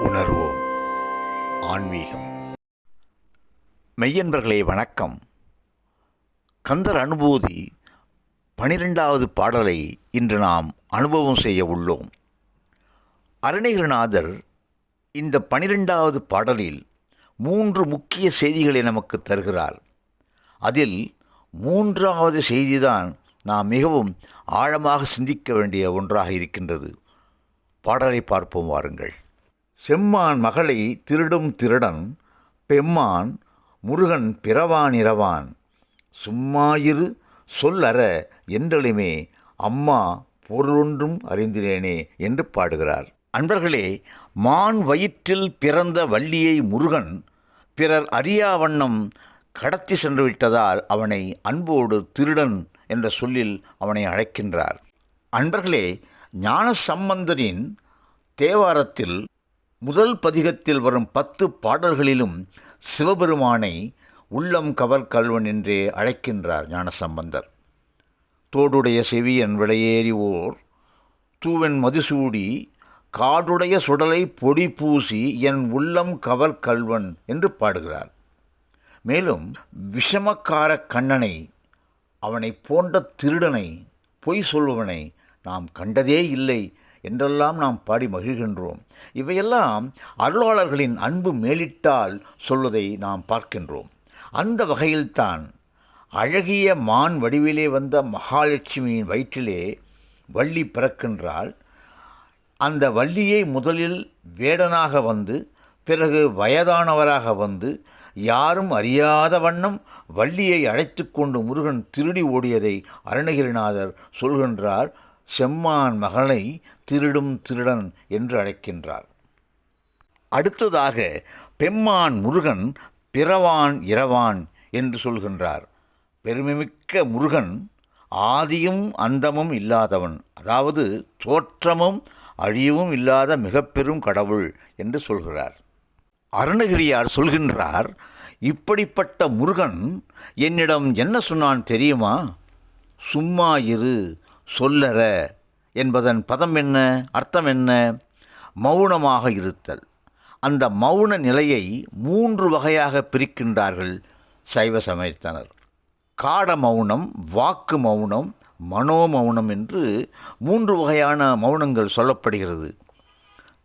உணர்வோம் ஆன்மீகம். மெய்யன்பர்களே வணக்கம். கந்தர் அனுபூதி 12வது பாடலை இன்று நாம் அனுபவம் செய்ய உள்ளோம். அருணகிரிநாதர் இந்த 12வது பாடலில் 3 முக்கிய செய்திகளை நமக்கு தருகிறார். அதில் 3வது செய்திதான் நாம் மிகவும் ஆழமாக சிந்திக்க வேண்டிய ஒன்றாக இருக்கின்றது. பாடலை பார்ப்போம் வாருங்கள். செம்மான் மகளை திருடும் திருடன், பெம்மான் முருகன் பிறவானிரவான், சும்மாயிரு சொல்லற என்றலுமே அம்மா பொருளொன்றும் அறிந்திலேனே என்று பாடுகிறார். அன்பர்களே, மான் வயிற்றில் பிறந்த வள்ளியை முருகன் பிறர் அறியா வண்ணம் கடத்தி சென்று விட்டதால் அவனை அன்போடு திருடன் என்ற சொல்லில் அவனை அழைக்கின்றார். அன்பர்களே, ஞானசம்பந்தரின் தேவாரத்தில் முதல் பதிகத்தில் வரும் 10 பாடல்களிலும் சிவபெருமானை உள்ளம் கவர் கல்வன் என்றே அழைக்கின்றார் ஞானசம்பந்தர். தோடுடைய செவியன் விளையேறி ஓர் தூவன் மதுசூடி, காடுடைய சுடலை பொடி பூசி என் உள்ளம் கவர் கல்வன் என்று பாடுகிறார். மேலும் விஷமக்கார கண்ணனை, அவனை போன்ற திருடனை, பொய் சொல்பவனை நாம் கண்டதே இல்லை என்றெல்லாம் நாம் பாடி மகிழ்கின்றோம். இவையெல்லாம் அருளாளர்களின் அன்பு மேலிட்டால் சொல்வதை நாம் பார்க்கின்றோம். அந்த வகையில்தான் அழகிய மான் வடிவிலே வந்த மகாலட்சுமியின் வயிற்றிலே வள்ளி பிறக்கின்றாள். அந்த வள்ளியை முதலில் வேடனாக வந்து, பிறகு வயதானவராக வந்து, யாரும் அறியாத வண்ணம் வள்ளியை அழைத்து கொண்டு முருகன் திருடி ஓடியதை அருணகிரிநாதர் சொல்கின்றார். செம்மான் மகளை திருடும் திருடன் என்று அழைக்கின்றார். அடுத்ததாக பெம்மான் முருகன் பிறவான் இரவான் என்று சொல்கின்றார். பெருமைமிக்க முருகன் ஆதியும் அந்தமும் இல்லாதவன், அதாவது தோற்றமும் அழியவும் இல்லாத மிக பெரும் கடவுள் என்று சொல்கிறார். அருணகிரியார் சொல்கின்றார், இப்படிப்பட்ட முருகன் என்னிடம் என்ன சொன்னான் தெரியுமா? சும்மா இரு சொல்லற என்பதன் பதம் என்ன, அர்த்தம் என்ன? மௌனமாக இருத்தல். அந்த மௌன நிலையை 3 வகையாக பிரிக்கின்றார்கள் சைவ சமயத்தினர். காட மௌனம், வாக்கு மௌனம், மனோமௌனம் என்று 3 வகையான மௌனங்கள் சொல்லப்படுகிறது.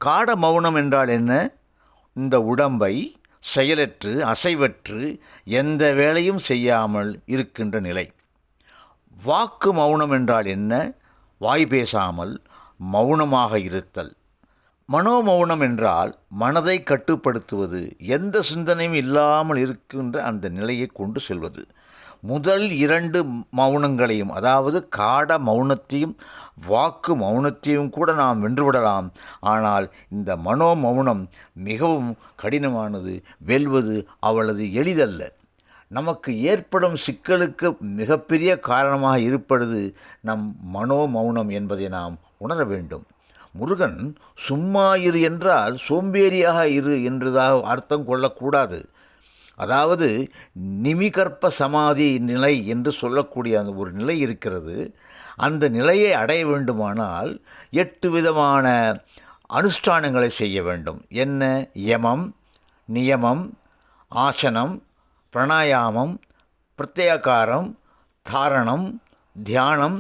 காட மௌனம் என்றால் என்ன? இந்த உடம்பை செயலற்று அசைவற்று எந்த வேலையும் செய்யாமல் இருக்கின்ற நிலை. வாக்கு மௌனம் என்றால் என்ன? வாய் பேசாமல் மௌனமாக இருத்தல். மனோமௌனம் என்றால் மனதை கட்டுப்படுத்துவது, எந்த சிந்தனையும் இல்லாமல் இருக்கின்ற அந்த நிலையை கொண்டு செல்வது. முதல் 2 மௌனங்களையும், அதாவது காட மௌனத்தையும் வாக்கு மௌனத்தையும் கூட நாம் வென்றுவிடலாம். ஆனால் இந்த மனோமௌனம் மிகவும் கடினமானது, வெல்வது அவ்வளவு எளிதல்ல. நமக்கு ஏற்படும் சிக்கலுக்கு மிகப்பெரிய காரணமாக இருப்பது நம் மனோமௌனம் என்பதை நாம் உணர வேண்டும். முருகன் சும்மா இரு என்றால் சோம்பேறியாக இரு என்றதாக அர்த்தம் கொள்ளக்கூடாது. அதாவது நிமிகற்ப சமாதி நிலை என்று சொல்லக்கூடிய அந்த ஒரு நிலை இருக்கிறது. அந்த நிலையை அடைய வேண்டுமானால் 8 விதமான அனுஷ்டானங்களை செய்ய வேண்டும். என்ன? யமம், நியமம், ஆசனம், பிராணாயாமம், பிரத்யாகாரம், தாரணம், தியானம்,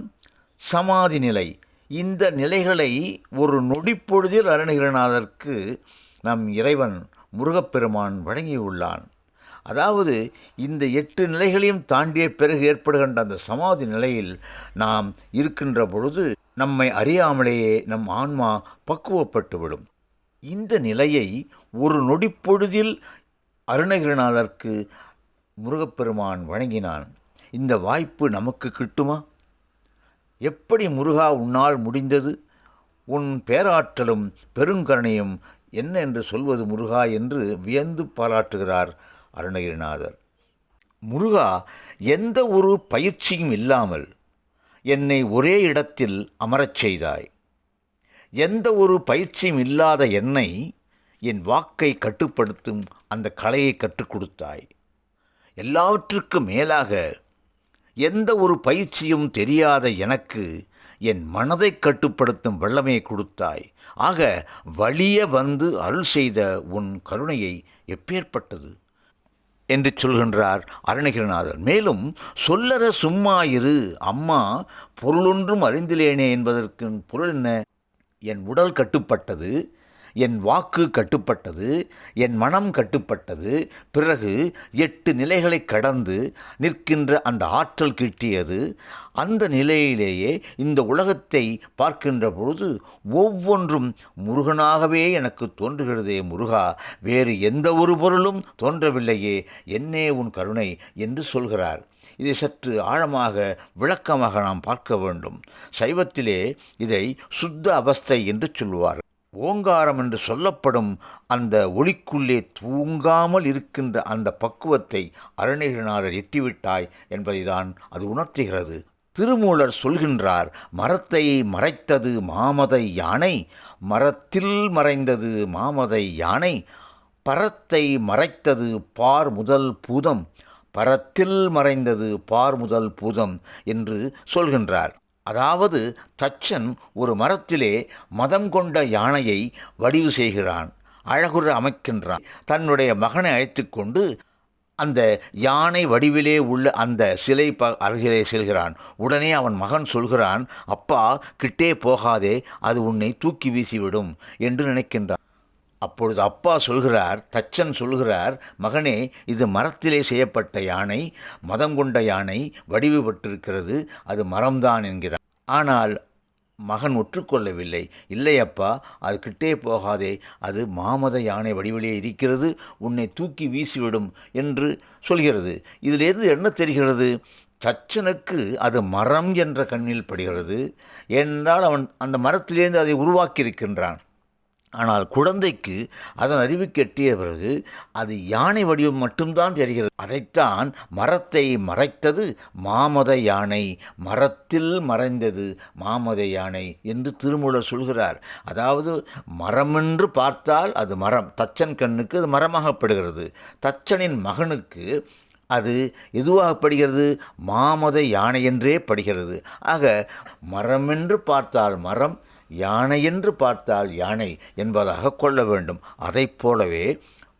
சமாதி நிலை. இந்த நிலைகளை ஒரு நொடிப்பொழுதில் அருணகிரிநாதருக்கு நம் இறைவன் முருகப்பெருமான் வழங்கியுள்ளான். அதாவது இந்த 8 நிலைகளையும் தாண்டிய பிறகு ஏற்படுகின்ற அந்த சமாதி நிலையில் நாம் இருக்கின்ற பொழுது நம்மை அறியாமலேயே நம் ஆன்மா பக்குவப்பட்டுவிடும். இந்த நிலையை ஒரு நொடிப்பொழுதில் அருணகிரிநாதருக்கு முருகப்பெருமான் வழங்கினான். இந்த வாய்ப்பு நமக்கு கிட்டுமா? எப்படி முருகா உன்னால் முடிந்தது? உன் பேராற்றலும் பெருங்கருணையும் என்ன என்று சொல்வது முருகா என்று வியந்து பாராட்டுகிறார் அருணகிரிநாதர். முருகா, எந்த ஒரு பயிற்சியும் இல்லாமல் என்னை ஒரே இடத்தில் அமரச் செய்தாய். எந்த ஒரு பயிற்சியும் இல்லாத என்னை என் வாக்கை கட்டுப்படுத்தும் அந்த கலையை கற்றுக் கொடுத்தாய். எல்லாவற்றுக்கும் மேலாக எந்த ஒரு பயிற்சியும் தெரியாத எனக்கு என் மனதை கட்டுப்படுத்தும் வல்லமையை கொடுத்தாய். ஆக வலிய வந்து அருள் செய்த உன் கருணையை எப்பேற்பட்டது என்று சொல்கின்றார் அருணகிரிநாதர். மேலும் சொல்லற சும்மா இரு அம்மா பொருளொன்றும் அறிந்திலேனே என்பதற்கு பொருள் என்ன? என் உடல் கட்டுப்பட்டது, என் வாக்கு கட்டுப்பட்டது, என் மனம் கட்டுப்பட்டது. பிறகு 8 நிலைகளை கடந்து நிற்கின்ற அந்த ஆற்றல் கிட்டியது. அந்த நிலையிலேயே இந்த உலகத்தை பார்க்கின்ற பொழுது ஒவ்வொன்றும் முருகனாகவே எனக்கு தோன்றுகிறதே முருகா, வேறு எந்த ஒரு பொருளும் தோன்றவில்லையே, என்னே உன் கருணை என்று சொல்கிறார். இதை சற்று ஆழமாக விளக்கமாக நாம் பார்க்க வேண்டும். சைவத்திலே இதை சுத்த அவஸ்தை என்று சொல்லுவார். ஓங்காரம் என்று சொல்லப்படும் அந்த ஒளிக்குள்ளே தூங்காமல் இருக்கின்ற அந்த பக்குவத்தை அருணகிரிநாதர் எட்டிவிட்டாய் என்பதை தான் அது உணர்த்துகிறது. திருமூலர் சொல்கின்றார், மரத்தை மறைத்தது மாமதை யானை, மரத்தில் மறைந்தது மாமதை யானை, பரத்தை மறைத்தது பார் முதல் பூதம், பரத்தில் மறைந்தது பார் முதல் பூதம் என்று சொல்கின்றார். அதாவது தச்சன் ஒரு மரத்திலே மதம் கொண்ட யானையை வடிவு செய்கிறான், அழகுற அமைக்கின்றான். தன்னுடைய மகனை அழைத்து கொண்டு அந்த யானை வடிவிலே உள்ள அந்த சிலை அருகிலே செல்கிறான். உடனே அவன் மகன் சொல்கிறான், அப்பா கிட்டே போகாதே, அது உன்னை தூக்கி வீசிவிடும் என்று நினைக்கின்றான். அப்பொழுது அப்பா சொல்கிறார், தச்சன் சொல்கிறார், மகனே இது மரத்திலே செய்யப்பட்ட யானை, மதம் கொண்ட யானை வடிவு பெற்றிருக்கிறது, அது மரம்தான் என்கிறார். ஆனால் மகன் ஒற்றுக்கொள்ளவில்லை. இல்லையப்பா, அது கிட்டே போகாதே, அது மாமத யானை வடிவிலே இருக்கிறது, உன்னை தூக்கி வீசிவிடும் என்று சொல்கிறது. இதிலிருந்து என்ன தெரிகிறது? தச்சனுக்கு அது மரம் என்ற கண்ணில் படுகிறது. ஏனென்றால் அவன் அந்த மரத்திலேருந்து அதை உருவாக்கியிருக்கின்றான். ஆனால் குழந்தைக்கு அதன் அறிவுக்கு எட்டிய பிறகு அது யானை வடிவம் மட்டும்தான் தெரிகிறது. அதைத்தான் மரத்தை மறைத்தது மாமத யானை, மரத்தில் மறைந்தது மாமத யானை என்று திருமூலர் சொல்கிறார். அதாவது மரமென்று பார்த்தால் அது மரம், தச்சன் கண்ணுக்கு அது மரமாகப்படுகிறது. தச்சனின் மகனுக்கு அது எதுவாகப்படுகிறது? மாமத யானை என்றே படுகிறது. ஆக மரமென்று பார்த்தால் மரம், யானை என்று பார்த்தால் யானை என்பதாக கொள்ள வேண்டும். அதை போலவே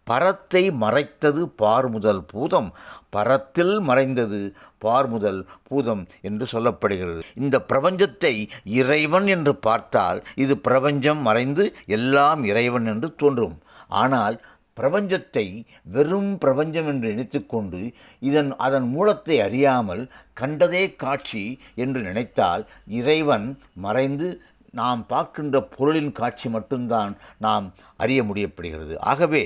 பரத்தை மறைத்தது பார் முதல் பூதம், பரத்தில் மறைந்தது பார் முதல் பூதம் என்று சொல்லப்படுகிறது. இந்த பிரபஞ்சத்தை இறைவன் என்று பார்த்தால் இது பிரபஞ்சம் மறைந்து எல்லாம் இறைவன் என்று தோன்றும். ஆனால் பிரபஞ்சத்தை வெறும் பிரபஞ்சம் என்று நினைத்துக்கொண்டு அதன் மூலத்தை அறியாமல் கண்டதே காட்சி என்று நினைத்தால் இறைவன் மறைந்து நாம் பார்க்கின்ற பொருளின் காட்சி மட்டும்தான் நாம் அறிய முடியப்படுகிறது. ஆகவே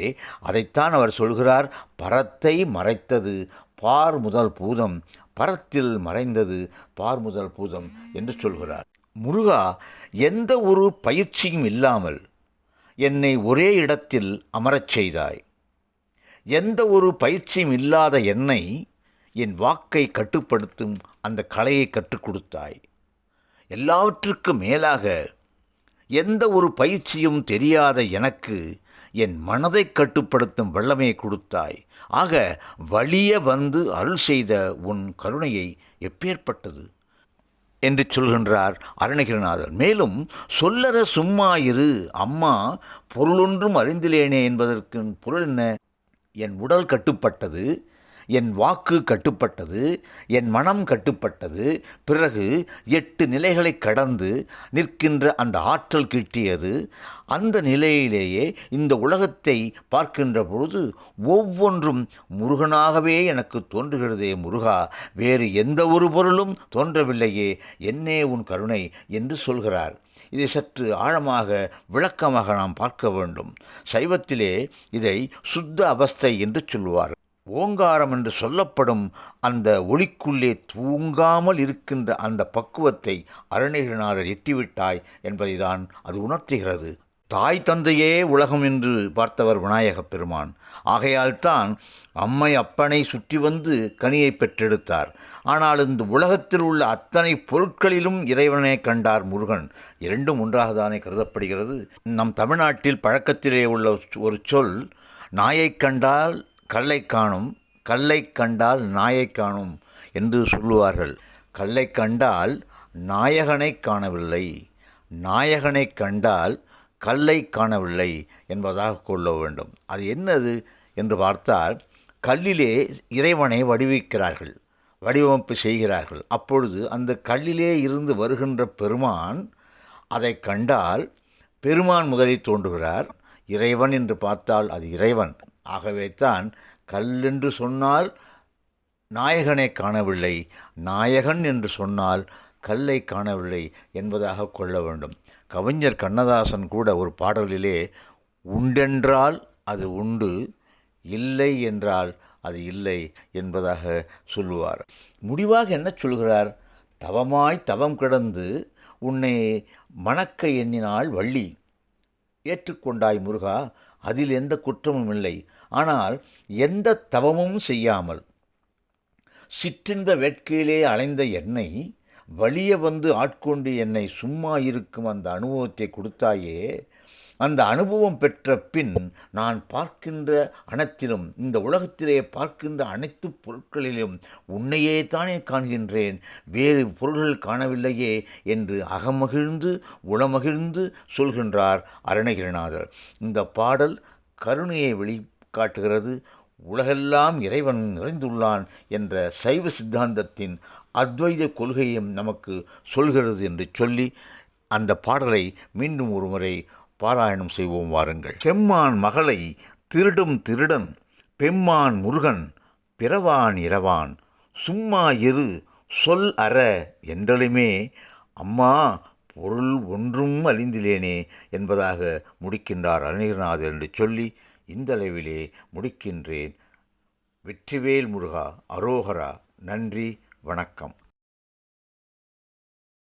அதைத்தான் அவர் சொல்கிறார், பரத்தை மறைத்தது பார் முதல் பூதம், பரத்தில் மறைந்தது பார் முதல் பூதம் என்று சொல்கிறார். முருகா, எந்த ஒரு பயிற்சியும் இல்லாமல் என்னை ஒரே இடத்தில் அமரச் செய்தாய். எந்த ஒரு பயிற்சியும் இல்லாத என்னை என் வாக்கை கட்டுப்படுத்தும் அந்த கலையை கற்றுக் கொடுத்தாய். எல்லாவற்றுக்கும் மேலாக எந்த ஒரு பயிற்சியும் தெரியாத எனக்கு என் மனதை கட்டுப்படுத்தும் வல்லமையை கொடுத்தாய். ஆக வலிய வந்து அருள் செய்த உன் கருணையை எப்பேற்பட்டது என்று சொல்கின்றார் அருணகிரிநாதர். மேலும் சொல்லற சும்மா இரு அம்மா பொருளொன்றும் அறிந்திலேனே என்பதற்கு பொருள் என்ன? என் உடல் கட்டுப்பட்டது, என் வாக்கு கட்டுப்பட்டது, என் மனம் கட்டுப்பட்டது. பிறகு 8 நிலைகளை கடந்து நிற்கின்ற அந்த ஆற்றல் கிட்டியது. அந்த நிலையிலேயே இந்த உலகத்தை பார்க்கின்ற பொழுது ஒவ்வொன்றும் முருகனாகவே எனக்கு தோன்றுகிறதே முருகா, வேறு எந்த ஒரு பொருளும் தோன்றவில்லையே, என்னே உன் கருணை என்று சொல்கிறார். இதை சற்று ஆழமாக விளக்கமாக நாம் பார்க்க வேண்டும். சைவத்திலே இதை சுத்த அவஸ்தை என்று சொல்லுவார். ஓங்காரம் என்று சொல்லப்படும் அந்த ஒளிக்குள்ளே தூங்காமல் இருக்கின்ற அந்த பக்குவத்தை அருணகிரிநாதர் எட்டிவிட்டாய் என்பதை தான் அது உணர்த்துகிறது. தாய் தந்தையே உலகம் என்று பார்த்தவர் விநாயகப் பெருமான். ஆகையால் தான் அம்மை அப்பனை சுற்றி வந்து கனியை பெற்றெடுத்தார். ஆனால் இந்த உலகத்தில் உள்ள அத்தனை பொருட்களிலும் இறைவனை கண்டார் முருகன். இரண்டும் ஒன்றாகத்தானே கருதப்படுகிறது. நம் தமிழ்நாட்டில் பழக்கத்திலே உள்ள ஒரு சொல், நாயை கண்டால் கல்லை காணும், கல்லை கண்டால் நாயை காணும் என்று சொல்லுவார்கள். கல்லை கண்டால் நாயகனை காணவில்லை. நாயகனை கண்டால் கல்லை காணவில்லை என்பதாக கொள்ள வேண்டும். அது என்னது என்று பார்த்தால், கல்லிலே இறைவனை வடிவமைப்பு செய்கிறார்கள். அப்பொழுது அந்த கல்லிலே இருந்து வருகின்ற பெருமான் அதை கண்டால் பெருமான் முதலில் தோன்றுகிறார். இறைவன் என்று பார்த்தால் அது இறைவன். ஆகவே தான் கல்லென்று சொன்னால் நாயகனை காணவில்லை, நாயகன் என்று சொன்னால் கல்லை காணவில்லை என்பதாக கொள்ள வேண்டும். கவிஞர் கண்ணதாசன் கூட ஒரு பாடலிலே உண்டென்றால் அது உண்டு, இல்லை என்றால் அது இல்லை என்பதாக சொல்லுவார். முடிவாக என்ன சொல்கிறார்? தவமாய் தவம் கிடந்து உன்னை மணக்க எண்ணினாள் வள்ளி, ஏற்றுக்கொண்டாய் முருகா, அதில் எந்த குற்றமும் இல்லை. ஆனால் எந்த தவமும் செய்யாமல் சிற்றின்ப வேட்கையிலே அலைந்த என்னை வலிய வந்து ஆட்கொண்டு என்னை சும்மா இருக்கும் அந்த அனுபவத்தை கொடுத்தாயே. அந்த அனுபவம் பெற்ற பின் நான் பார்க்கின்ற அனைத்திலும், இந்த உலகத்திலே பார்க்கின்ற அனைத்து பொருட்களிலும் உன்னையே தானே காண்கின்றேன், வேறு பொருள்கள் காணவில்லையே என்று அகமகிழ்ந்து உளமகிழ்ந்து சொல்கின்றார் அருணகிரிநாதர். இந்த பாடல் கருணையை வெளிக்காட்டுகிறது. உலகெல்லாம் இறைவன் நிறைந்துள்ளான் என்ற சைவ சித்தாந்தத்தின் அத்வைத கொள்கையும் நமக்கு சொல்கிறது என்று சொல்லி அந்த பாடலை மீண்டும் ஒரு முறை பாராயணம் செய்வோம் வாருங்கள். செம்மான் மகளை திருடும் திருடன், பெம்மான் முருகன் பிறவான் இரவான், சும்மா இரு சொல் அற என்றலுமே, அம்மா பொருள் ஒன்றும் அறிந்திலேனே என்பதாக முடிக்கின்றார் அருணகிரிநாதர் என்று சொல்லி இந்த அளவிலே முடிக்கின்றேன். வெற்றிவேல் முருகா, அரோகரா. நன்றி, வணக்கம்.